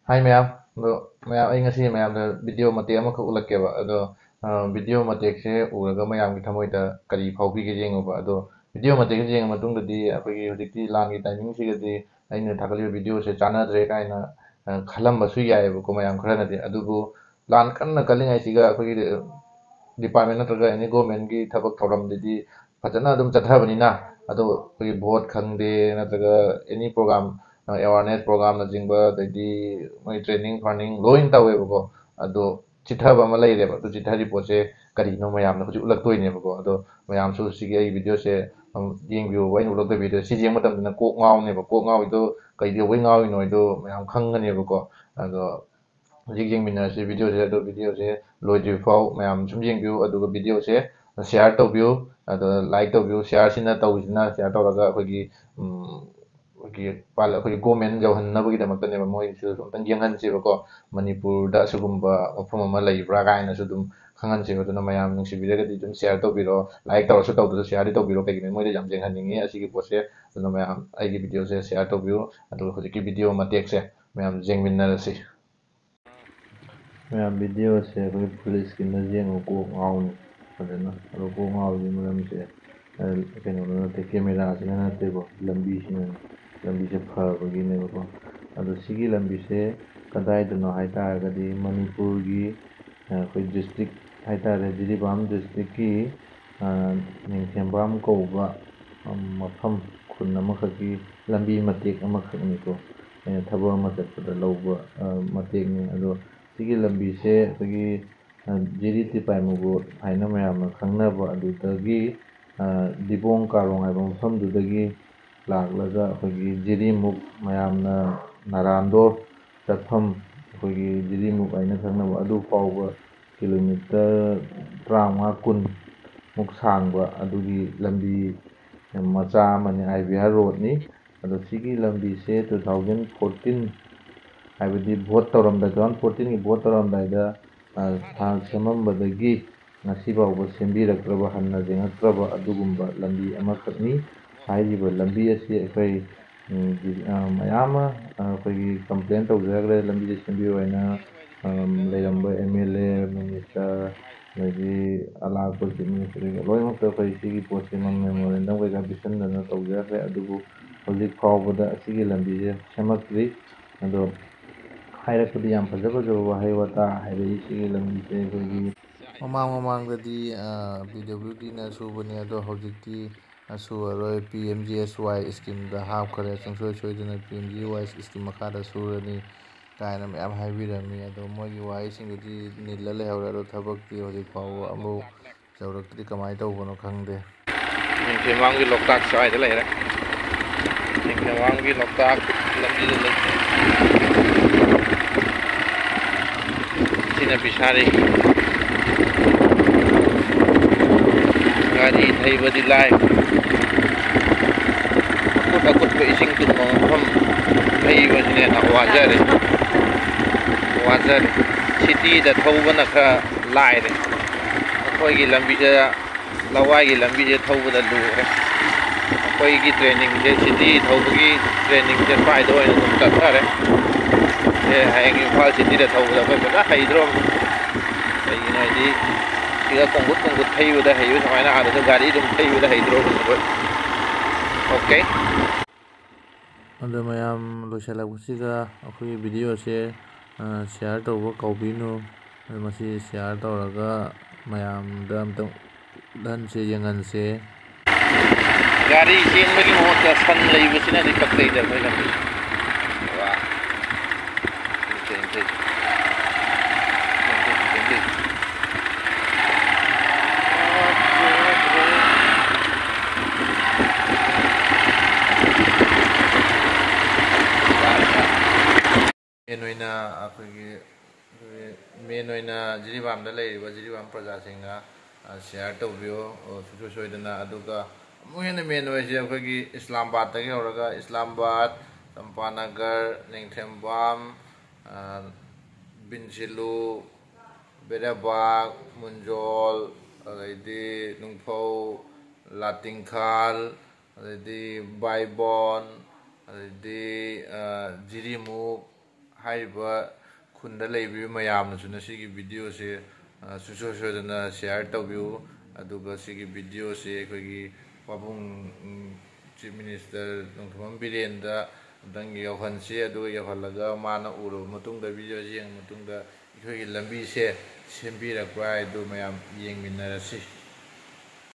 Hai ma'am, ma'am anh ngasi ma'am da video matek amakak ullakkeba ado video matekse uraga mayamgi thamoida kari phawbige jengoba ado video matek jenga matungdadi akhoi hojikti langi timing sigadi aina thakaliba video se chanadre kaina khalambasu yaebako mayam kharanadi adubu lan kanna kalingai siga akhoi department natraga any government gi thabak thouramdadi fajana adum chathabanina ado akhoi vote khangde natraga any program awareness program na jingba dadi mai training farming loin tawebako ado chithaba ama leireba adu chithari poche karino mayamna huju ulaktoinebako ado mayamsu sigi ai video se yengbiu wain ulakto video si jeng matamdina kok ngawneba kok ngawido kaidi wai ngawino ido mayam khanganebako ado hꯧꯖꯤꯛ ꯌꯦꯡꯃꯤꯟꯅꯔꯁꯤ ꯚꯤꯗꯤꯑꯣꯁꯦ ꯑꯗꯣ ꯚꯤꯗꯤꯑꯣꯁꯦ ꯂꯣꯏꯗ꯭ꯔꯤꯐꯥꯎ ꯃꯌꯥꯝ ꯁꯨꯝ ꯌꯦꯡꯕꯤꯌꯨ ꯑꯗꯨꯒ ꯚꯤꯗꯤꯑꯣꯁꯦ share ꯇꯧꯕꯤꯌꯨ ꯑꯗꯨꯒ like ꯇꯧꯕꯤꯌꯨ ꯁꯤꯌꯥꯔꯁꯤꯅ ꯇꯧꯕꯁꯤꯅ share ꯇꯧꯔꯒ ꯑꯩꯈꯣꯏꯒꯤ ꯒꯣꯔꯃꯦꯟ ꯌꯧꯍꯟꯅꯕꯒꯤꯗꯃꯛꯇꯅꯦꯕ ꯃꯣꯏꯁꯨ ꯑꯝꯇꯪ ꯌꯦꯡꯍꯟꯁꯦꯕꯀꯣ ꯃꯅꯤꯄꯨꯔꯗ ꯑꯁꯤꯒꯨꯝꯕ ꯃꯐꯝ ꯑꯃ ꯂꯩꯕ꯭ꯔꯥ ꯀꯥꯏꯅꯁꯨ ꯑꯗꯨꯝ ꯈꯪꯍꯟꯁꯦꯕ ꯑꯗꯨꯅ ꯃꯌꯥꯝ ꯅꯨꯡꯁꯤꯕꯤꯔꯒꯗꯤ ꯑꯗꯨꯝ ꯁꯤꯌꯥꯔ ꯇꯧꯕꯤꯔꯣ ꯂꯥꯏꯛ ꯇꯧꯔꯁꯨ ꯇꯧꯗ꯭ꯔꯁꯨ ꯁꯤꯌꯥꯔꯗꯤ ꯇꯧꯕꯤꯔꯣ ꯀꯩꯒꯤꯅꯣ ꯃꯣꯏꯗ ꯌꯥꯝ ꯌꯦꯡꯍꯟꯅꯤꯡꯉꯤ ꯑꯁꯤꯒꯤ ꯄꯣꯠꯁꯦ ꯑꯗꯨꯅ ꯃꯌꯥꯝ ꯑꯩꯒꯤ ꯚꯤꯗꯤꯑꯣꯁꯦ ꯁꯤꯌꯥꯔ ꯇꯧꯕꯤꯌꯨ ꯑꯗꯨꯒ ꯍꯧꯖꯤꯛꯀꯤ ꯚꯤꯗꯤꯑꯣ ꯃꯇꯦꯛꯁꯦ ꯃꯌꯥꯝ ꯌꯦꯡꯃꯤꯟꯅꯔꯁꯤ ꯃꯌꯥꯝ ꯚꯤꯗꯤꯑꯣꯁꯦ ꯑꯩꯈꯣꯏ ꯐꯨꯜ ꯏꯁꯀ꯭ꯔꯤꯟꯗ ꯌꯦꯡꯉꯣ ꯀꯣꯛ ꯉꯥꯎꯅꯤ ꯐꯖꯅ ꯑꯗꯣ ꯀꯣꯛ ꯉꯥꯎꯕꯒꯤ ꯃꯔꯝꯁꯦ ꯀꯩꯅꯣꯗ ꯅꯠꯇꯦ ꯀꯦꯃꯦꯔꯥꯁꯤꯅ ꯅꯠꯇꯦꯀꯣ ꯂꯝꯕꯤꯁꯤꯅꯅꯤ ꯂꯝꯕꯤꯁꯦ ꯐꯕꯒꯤꯅꯦꯕꯀꯣ ꯑꯗꯣ ꯁꯤꯒꯤ ꯂꯝꯕꯤꯁꯦ ꯀꯗꯥꯏꯗꯅꯣ ꯍꯥꯏꯇꯥꯔꯒꯗꯤ ꯃꯅꯤꯄꯨꯔꯒꯤ ꯑꯩꯈꯣꯏ ꯗꯤꯁꯇ꯭ꯔꯤꯛ ꯍꯥꯏꯇꯥꯔꯦ ꯖꯤꯔꯤꯕꯥꯝ ꯗꯤꯁꯇ꯭ꯔꯤꯛꯀꯤ ꯅꯤꯡꯊꯦꯝꯕꯥꯝ ꯀꯧꯕ ꯃꯐꯝ ꯈꯨꯟ ꯑꯃꯈꯛꯀꯤ ꯂꯝꯕꯤ ꯃꯇꯦꯛ ꯑꯃꯈꯛꯅꯤꯀꯣ ꯑꯩꯅ ꯊꯕꯛ ꯑꯃ ꯆꯠꯄꯗ ꯂꯧꯕ ꯃꯇꯦꯛꯅꯤ ꯑꯗꯣ ꯁꯤꯒꯤ ꯂꯝꯕꯤꯁꯦ ꯑꯩꯈꯣꯏꯒꯤ ꯖꯤꯔꯤ ꯇꯤꯄꯥꯏꯃꯨ ꯍꯥꯏꯅ ꯃꯌꯥꯝꯅ ꯈꯪꯅꯕ ꯑꯗꯨꯗꯒꯤ ꯗꯤꯕꯣꯡ ꯀꯥꯔꯣꯡ ꯍꯥꯏꯕ ꯃꯐꯝꯗꯨꯗꯒꯤ ꯂꯥꯛꯂꯒ ꯑꯩꯈꯣꯏꯒꯤ ꯖꯤꯔꯤꯃꯨꯛ ꯃꯌꯥꯝꯅ ꯅꯥꯔꯥꯟꯗꯣ ꯆꯠꯐꯝ ꯑꯩꯈꯣꯏꯒꯤ ꯖꯤꯔꯤꯃꯨꯛ ꯍꯥꯏꯅ ꯈꯪꯅꯕ ꯑꯗꯨ ꯐꯥꯎꯕ ꯀꯤꯂꯣꯃꯤꯇꯔ 35-40ꯃꯨꯛ ꯁꯥꯡꯕ ꯑꯗꯨꯒꯤ ꯂꯝꯕꯤ ꯃꯆꯥ ꯑꯃꯅꯤ ꯑꯥꯏꯕꯤఆꯔ ꯔꯣꯗꯅꯤ ꯑꯗꯣ ꯁꯤꯒꯤ ꯂꯝꯕꯤꯁꯦ 2014 ꯍꯥꯏꯕꯗꯤ ꯚꯣꯠ ꯇꯧꯔꯝꯗꯥꯏ 2014ꯒꯤ ꯚꯣꯠ ꯇꯧꯔꯝꯗꯥꯏꯗ ꯁꯦꯝꯃꯝꯕꯗꯒꯤ ꯉꯁꯤ ꯐꯥꯎꯕ ꯁꯦꯝꯕꯤꯔꯛꯇ꯭ꯔꯕ ꯍꯟꯅ ꯌꯦꯡꯉꯛꯇ꯭ꯔꯕ ꯑꯗꯨꯒꯨꯝꯕ ꯂꯝꯕꯤ ꯑꯃꯈꯛꯅꯤ ꯍꯥꯏꯔꯤꯕ ꯂꯝꯕꯤ ꯑꯁꯤ ꯑꯩꯈꯣꯏ ꯃꯌꯥꯝ ꯑꯃ ꯑꯩꯈꯣꯏꯒꯤ ꯀꯝꯄ꯭ꯂꯦꯟ ꯇꯧꯖꯈ꯭ꯔꯦ ꯂꯝꯕꯤꯁꯦ ꯁꯦꯝꯕꯤꯌꯨ ꯍꯥꯏꯅ ꯂꯩꯔꯝꯕ ꯑꯦꯝ ꯑꯦꯜ ꯑꯦ ꯃꯤꯅꯤꯁꯇꯔ ꯑꯗꯒꯤ ꯑꯂꯥꯛꯄ ꯆꯤꯐ ꯃꯤꯅꯤꯁꯇꯔ ꯂꯣꯏꯅꯃꯛꯇ ꯑꯩꯈꯣꯏ ꯁꯤꯒꯤ ꯄꯣꯠꯁꯦ ꯃꯦꯃꯣꯔꯦꯟꯗꯝ ꯀꯩꯀꯥ ꯄꯤꯁꯤꯟꯗꯅ ꯇꯧꯖꯈ꯭ꯔꯦ ꯑꯗꯨꯕꯨ ꯍꯧꯖꯤꯛ ꯐꯥꯎꯕꯗ ꯑꯁꯤꯒꯤ ꯂꯝꯕꯤꯁꯦ ꯁꯦꯝꯃꯛꯇ꯭ꯔꯤ ꯑꯗꯣ ꯍꯥꯏꯔꯛꯄꯗꯤ ꯌꯥꯝ ꯐꯖ ꯐꯖꯕ ꯋꯥꯍꯩ ꯋꯥꯇꯥ ꯍꯥꯏꯔꯛꯏ ꯁꯤꯒꯤ ꯂꯝꯕꯤꯁꯦ ꯑꯩꯈꯣꯏꯒꯤ ꯃꯃꯥꯡꯗꯗꯤ ꯄꯤ ꯗꯕ꯭ꯂꯤꯎ ꯗꯤꯅ ꯁꯨꯕꯅꯦ ꯑꯗꯣ ꯍꯧꯖꯤꯛꯇꯤ ꯁꯨꯔꯔꯣꯏ ꯄꯤ ꯑꯦꯝ ꯖꯤ ꯑꯦꯁ ꯋꯥꯏ ꯏꯁꯀꯤꯝꯗ ꯍꯥꯞꯈ꯭ꯔꯦ ꯁꯨꯡꯁꯣꯏ ꯁꯣꯏꯗꯅ ꯄꯤ ꯑꯦꯝ ꯖꯤ ꯋꯥꯏ ꯏꯁꯀꯤꯝ ꯃꯈꯥꯗ ꯁꯨꯔꯅꯤ ꯀꯥꯏꯅ ꯃꯌꯥꯝ ꯍꯥꯏꯕꯤꯔꯝꯃꯤ ꯑꯗꯣ ꯃꯣꯏꯒꯤ ꯋꯥꯍꯩꯁꯤꯡꯗꯨꯗꯤ ꯅꯤꯜꯂ ꯂꯩꯍꯧꯔꯦ ꯑꯗꯣ ꯊꯕꯛꯇꯤ ꯍꯧꯖꯤꯛ ꯐꯥꯎꯕ ꯑꯃꯐꯥꯎ ꯌꯧꯔꯛꯇ꯭ꯔꯤ ꯀꯃꯥꯏꯅ ꯇꯧꯕꯅꯣ ꯈꯪꯗꯦ ꯅꯤꯡꯊꯦꯝꯕꯥꯝꯒꯤ ꯂꯣꯛꯇꯥꯛ ꯁ꯭ꯋꯥꯏꯗ ꯂꯩꯔꯦ ꯅꯤꯡꯊꯦꯝꯕꯥꯝꯒꯤ ꯂꯣꯛꯇꯥꯛ ꯂꯝꯕꯤꯗ ꯂꯩ ꯁꯤꯅ ꯄꯤꯁꯥꯔꯤ ꯒꯥꯔꯤ ꯊꯩꯕꯗꯤ ꯂꯥꯏ ꯑꯀꯨꯠꯄ ꯏꯁꯤꯡ ꯇꯨꯡꯕ ꯃꯐꯝ ꯊꯩꯕꯁꯤꯅ ꯍꯦꯟꯅ ꯋꯥꯖꯔꯦ ꯁꯤꯇꯤꯗ ꯊꯧꯕꯅ ꯈꯔ ꯂꯥꯏꯔꯦ ꯑꯩꯈꯣꯏꯒꯤ ꯂꯝꯕꯤꯁꯦ ꯂꯋꯥꯏꯒꯤ ꯂꯝꯕꯤꯁꯦ ꯊꯧꯕꯗ ꯂꯨꯔꯦ ꯑꯩꯈꯣꯏꯒꯤ ꯇ꯭ꯔꯦꯅꯤꯡꯁꯦ ꯁꯤꯇꯤ ꯊꯧꯕꯒꯤ ꯇ꯭ꯔꯦꯅꯤꯡꯁꯦ ꯁ꯭ꯋꯥꯏꯗ ꯑꯣꯏꯅ ꯑꯗꯨꯝ ꯆꯠꯊꯔꯦ ꯍꯌꯦꯡ ꯏꯝꯐꯥꯜ ꯁꯤꯇꯤꯗ ꯊꯧꯕꯗ ꯑꯩꯈꯣꯏ ꯐꯖꯅ ꯍꯩꯗ꯭ꯔꯣꯕꯅꯤ ꯀꯩꯒꯤꯅꯣ ꯍꯥꯏꯗꯤ ꯁꯤꯗ ꯀꯣꯡꯒꯨꯠ ꯊꯩꯕꯗ ꯍꯩꯕ ꯁꯨꯃꯥꯏꯅ ꯑꯥꯗꯁꯨ ꯒꯥꯔꯤ ꯑꯗꯨꯝ ꯊꯩꯕꯗ ꯍꯩꯗ꯭ꯔꯣꯕꯅꯤ ꯑꯩꯈꯣꯏ ꯑꯣꯀꯦ ꯑꯗꯣ ꯃꯌꯥꯝ ꯂꯣꯏꯁꯤꯜꯂꯛꯄꯁꯤꯒ ꯑꯩꯈꯣꯏꯒꯤ ꯚꯤꯗꯤꯑꯣꯁꯦ ꯁꯤꯌꯥꯔ ꯇꯧꯕ ꯀꯥꯎꯕꯤꯅꯨ ꯃꯁꯤ ꯁꯤꯌꯥꯔ ꯇꯧꯔꯒ ꯃꯌꯥꯝꯗ ꯑꯝꯇꯪ ꯎꯠꯍꯟꯁꯦ ꯌꯦꯡꯍꯟꯁꯦ ꯒꯥꯔꯤ ꯆꯦꯟꯕꯒꯤ ꯃꯍꯨꯠꯇ ꯁꯟ ꯂꯩꯕꯁꯤꯅꯗꯤ ꯄꯛꯆꯩꯗ ꯑꯩꯈꯣꯏ ꯂꯝꯕꯤ ꯃꯦꯟ ꯑꯣꯏꯅ ꯖꯤꯔꯤꯕꯥꯝꯗ ꯂꯩꯔꯤꯕ ꯖꯤꯔꯤꯕꯥꯝ ꯄ꯭ꯔꯖꯥꯁꯤꯡꯅ ꯁꯤꯌꯥꯔ ꯇꯧꯕꯤꯌꯨ ꯁꯨꯡꯁꯣꯏ ꯁꯣꯏꯗꯅ ꯑꯗꯨꯒ ꯑꯃꯨꯛ ꯍꯦꯟꯅ ꯃꯦꯟ ꯑꯣꯏꯔꯤꯁꯦ ꯑꯩꯈꯣꯏꯒꯤ ꯏꯁꯂꯥꯃꯥꯕꯥꯗꯇꯒꯤ ꯍꯧꯔꯒ ꯏꯁꯂꯥꯃꯥꯕꯥꯗ ꯆꯝꯄꯥꯅꯒꯔ ꯅꯤꯡꯊꯦꯝꯕꯥꯝ ꯕꯤꯟꯁꯤꯂꯨ ꯕꯦꯔꯥꯕꯥꯛ ꯃꯨꯟꯖꯣꯜ ꯑꯗꯩꯗꯤ ꯅꯨꯡꯐꯧ ꯂꯥꯇꯤꯡꯈꯥꯜ ꯑꯗꯩꯗꯤ ꯕꯥꯏꯕꯣꯟ ꯑꯗꯩꯗꯤ ꯖꯤꯔꯤꯃꯨꯛ ꯍꯥꯏꯔꯤꯕ ꯈꯨꯟꯗ ꯂꯩꯕꯤꯕ ꯃꯌꯥꯝꯅꯁꯨ ꯉꯁꯤꯒꯤ ꯚꯤꯗꯤꯑꯣꯁꯦ ꯁꯨꯡꯁꯣꯏ ꯁꯣꯏꯗꯅ ꯁꯤꯌꯥꯔ ꯇꯧꯕꯤꯌꯨ ꯑꯗꯨꯒ ꯁꯤꯒꯤ ꯚꯤꯗꯤꯑꯣꯁꯦ ꯑꯩꯈꯣꯏꯒꯤ ꯄꯥꯕꯨꯡ ꯆꯤꯐ ꯃꯤꯅꯤꯁꯇꯔ ꯅꯣꯡꯊꯣꯝꯕꯝ ꯕꯤꯔꯦꯟꯗ ꯑꯝꯇꯪ ꯌꯧꯍꯟꯁꯤ ꯑꯗꯨꯒ ꯌꯧꯍꯜꯂꯒ ꯃꯥꯅ ꯎꯔꯕ ꯃꯇꯨꯡꯗ ꯚꯤꯗꯤꯑꯣꯁꯤ ꯌꯦꯡꯕ ꯃꯇꯨꯡꯗ ꯑꯩꯈꯣꯏꯒꯤ ꯂꯝꯕꯤꯁꯦ ꯁꯦꯝꯕꯤꯔꯛꯄ꯭ꯔꯥ ꯍꯥꯏꯗꯨ ꯃꯌꯥꯝ ꯌꯦꯡꯃꯤꯟꯅꯔꯁꯤ